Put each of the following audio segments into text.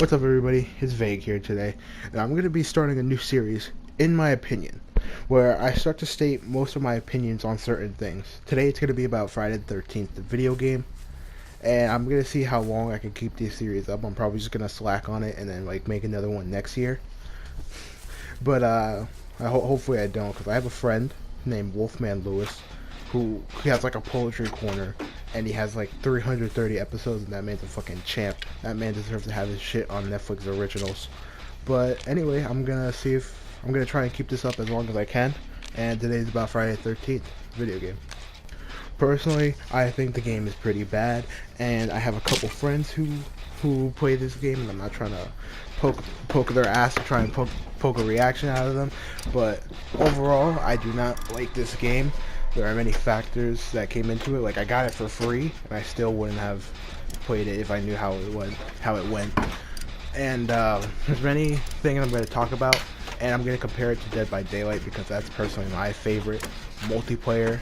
What's up, everybody? It's Vague here today, and I'm going to be starting a new series, in my opinion, where I start to state most of my opinions on certain things. Today it's going to be about Friday the 13th, the video game, and I'm going to see how long I can keep this series up. I'm probably just going to slack on it and then make another one next year. But hopefully I don't, because I have a friend named Wolfman Lewis who he has a poetry corner, and he has 330 episodes, and that man's a fucking champ. That man deserves to have his shit on Netflix originals. But anyway, I'm gonna try and keep this up as long as I can, and today's about Friday the 13th video game. Personally, I think the game is pretty bad, and I have a couple friends who play this game, and I'm not trying to poke their ass and try and poke a reaction out of them, but overall, I do not like this game. There are many factors that came into it. I got it for free, and I still wouldn't have played it if I knew how it went. And there's many things I'm going to talk about, and I'm going to compare it to Dead by Daylight because that's personally my favorite multiplayer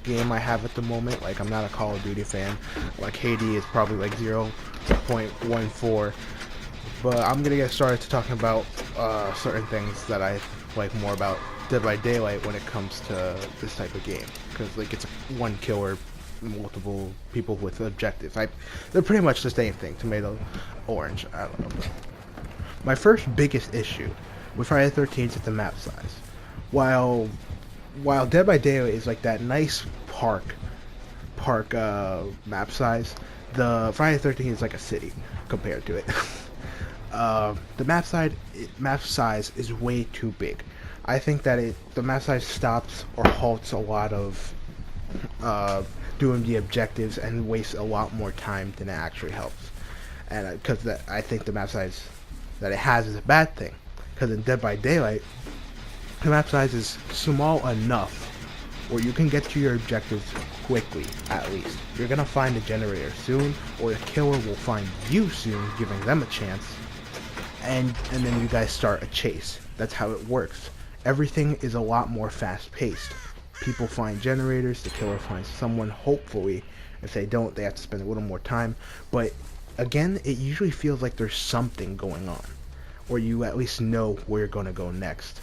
game I have at the moment. I'm not a Call of Duty fan. KD is probably 0.14. But I'm going to get started to talking about certain things that I like more about Dead by Daylight when it comes to this type of game, because it's one killer, multiple people with objectives. They're pretty much the same thing, tomato, orange, I don't know. My first biggest issue with Friday the 13th is the map size. While Dead by Daylight is that nice park map size, the Friday the 13th is like a city compared to it. The map size is way too big. I think that the map size stops or halts a lot of doing the objectives and wastes a lot more time than it actually helps. And because I think the map size that it has is a bad thing. Because in Dead by Daylight, the map size is small enough where you can get to your objectives quickly, at least. You're going to find a generator soon, or the killer will find you soon, giving them a chance. And then you guys start a chase. That's how it works. Everything is a lot more fast-paced. People find generators, the killer finds someone, hopefully. If they don't, they have to spend a little more time. But again, it usually feels like there's something going on, or you at least know where you're going to go next,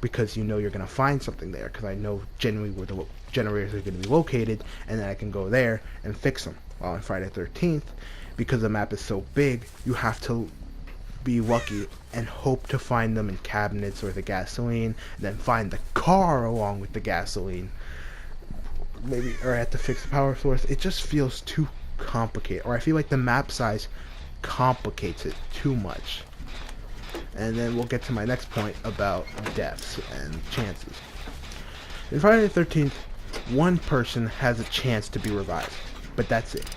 because you know you're going to find something there, because I know generally where the generators are going to be located, and then I can go there and fix them. While on Friday the 13th, because the map is so big, you have to be lucky and hope to find them in cabinets or the gasoline, and then find the car along with the gasoline, maybe, or I have to fix the power source. It just feels too complicated, or I feel like the map size complicates it too much. And then we'll get to my next point about deaths and chances. In Friday the 13th, one person has a chance to be revived, but that's it.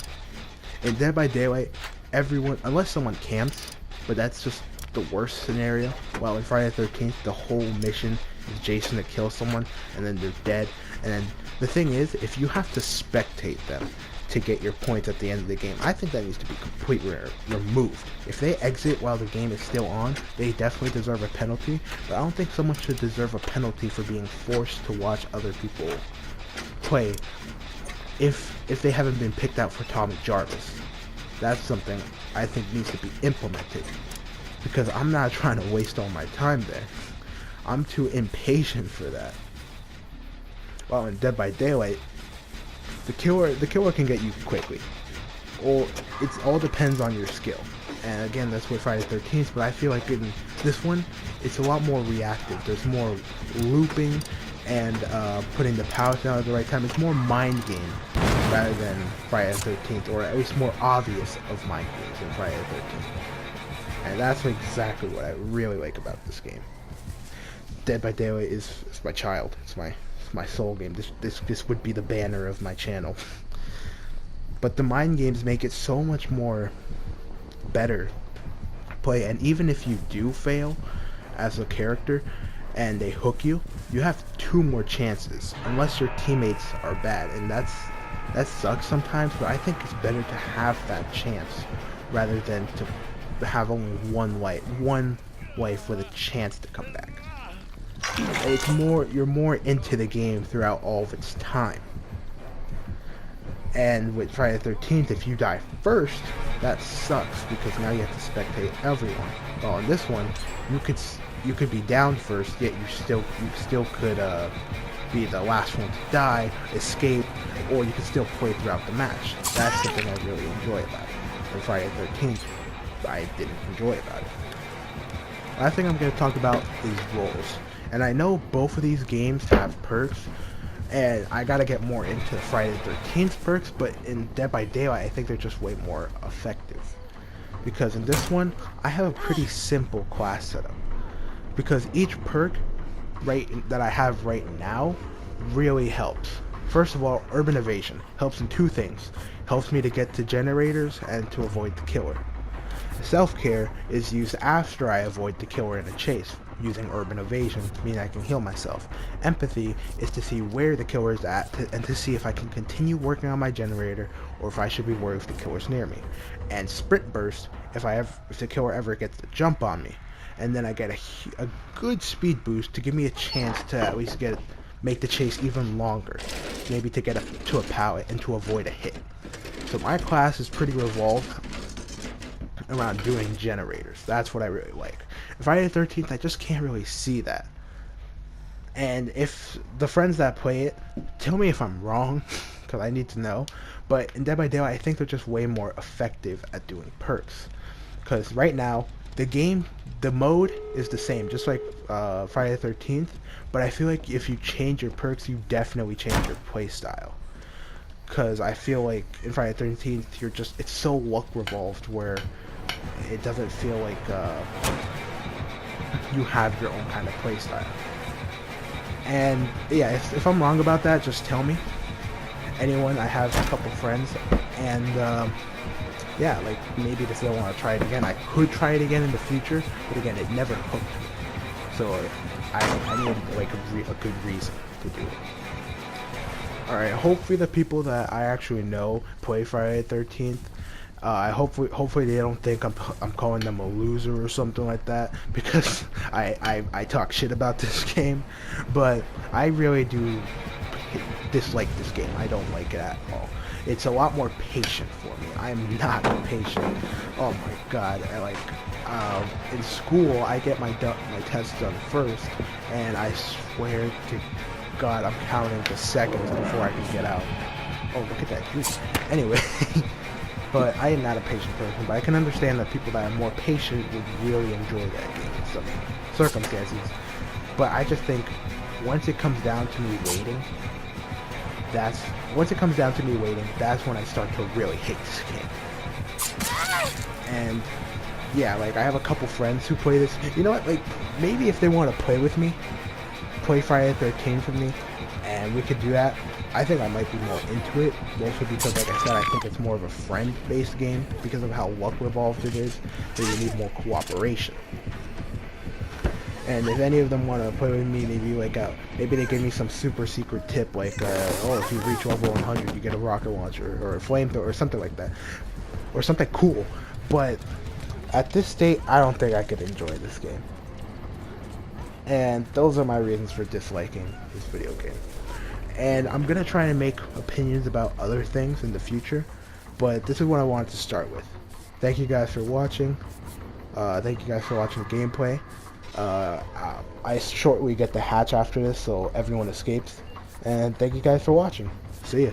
In Dead by Daylight, everyone, unless someone camps, but that's just the worst scenario. While in Friday the 13th, the whole mission is Jason to kill someone, and then they're dead. And then the thing is, if you have to spectate them to get your points at the end of the game, I think that needs to be completely removed. If they exit while the game is still on, they definitely deserve a penalty, but I don't think someone should deserve a penalty for being forced to watch other people play if they haven't been picked out for Atomic Jarvis. That's something I think needs to be implemented, because I'm not trying to waste all my time there. I'm too impatient for that. While in Dead by Daylight, the killer can get you quickly, or it all depends on your skill. And again, that's with Friday the 13th, but I feel like in this one, it's a lot more reactive. There's more looping and putting the power down at the right time. It's more mind game rather than Friday the 13th, or at least more obvious of mind games than Friday the 13th. And that's exactly what I really like about this game. Dead by Daylight is my child. It's my soul game. This would be the banner of my channel. But the mind games make it so much more better play, and even if you do fail as a character and they hook you, you have 2 more chances, unless your teammates are bad, and that sucks sometimes, but I think it's better to have that chance rather than to have only one life with a chance to come back. It's you're more into the game throughout all of its time. And with Friday the 13th, if you die first, That sucks because now you have to spectate everyone. Well, on this one, you could be down first, yet you still could be the last one to die, escape, or you can still play throughout the match. That's the thing I really enjoy about it. And Friday the 13th, I didn't enjoy about it. Last thing I'm going to talk about is roles. And I know both of these games have perks, and I gotta get more into Friday the 13th perks, but in Dead by Daylight, I think they're just way more effective. Because in this one, I have a pretty simple class setup. Because each perk that I have right now really helps. First of all, Urban Evasion helps in two things. Helps me to get to generators and to avoid the killer. Self-care is used after I avoid the killer in a chase, using Urban Evasion, meaning I can heal myself. Empathy is to see where the killer is at and to see if I can continue working on my generator or if I should be worried if the killer's near me. And Sprint Burst if the killer ever gets the jump on me. And then I get a good speed boost to give me a chance to at least make the chase even longer. Maybe to get to a pallet and to avoid a hit. So my class is pretty revolved around doing generators. That's what I really like. Friday the 13th, I just can't really see that. And if the friends that play it, tell me if I'm wrong, because I need to know. But in Dead by Daylight, I think they're just way more effective at doing perks. Because right now, the mode is the same, just like Friday the 13th. But I feel like if you change your perks, you definitely change your playstyle. Because I feel like in Friday the 13th, it's so luck revolved where it doesn't feel like you have your own kind of playstyle. And yeah, if I'm wrong about that, just tell me. Anyone, I have a couple friends, and yeah, like maybe if they want to try it again, I could try it again in the future, but again, it never hooked me. So I need like a good reason to do it. Alright, hopefully the people that I actually know play Friday the 13th. Hopefully they don't think I'm calling them a loser or something like that, because I talk shit about this game, but I really do dislike this game. I don't like it at all. It's a lot more patient for me. I am not patient. Oh my god! In school I get my tests done first, and I swear to God I'm counting the seconds before I can get out. Oh, look at that juice. Anyway. But I am not a patient person, but I can understand that people that are more patient would really enjoy that game in some circumstances. But I just think once it comes down to me waiting, that's when I start to really hate this game. And yeah, like I have a couple friends who play this. You know what? Like maybe if they want to play with me, play Friday the 13th with me, and we could do that. I think I might be more into it, mostly because, like I said, I think it's more of a friend-based game because of how luck-revolved it is, so you need more cooperation. And if any of them want to play with me, maybe they give me some super secret tip, like, oh, if you reach level 100, you get a rocket launcher, or a flamethrower, or something like that. Or something cool. But at this state, I don't think I could enjoy this game. And those are my reasons for disliking this video game. And I'm going to try and make opinions about other things in the future, but this is what I wanted to start with. Thank you guys for watching. Thank you guys for watching the gameplay. I shortly get the hatch after this, so everyone escapes. And thank you guys for watching. See ya.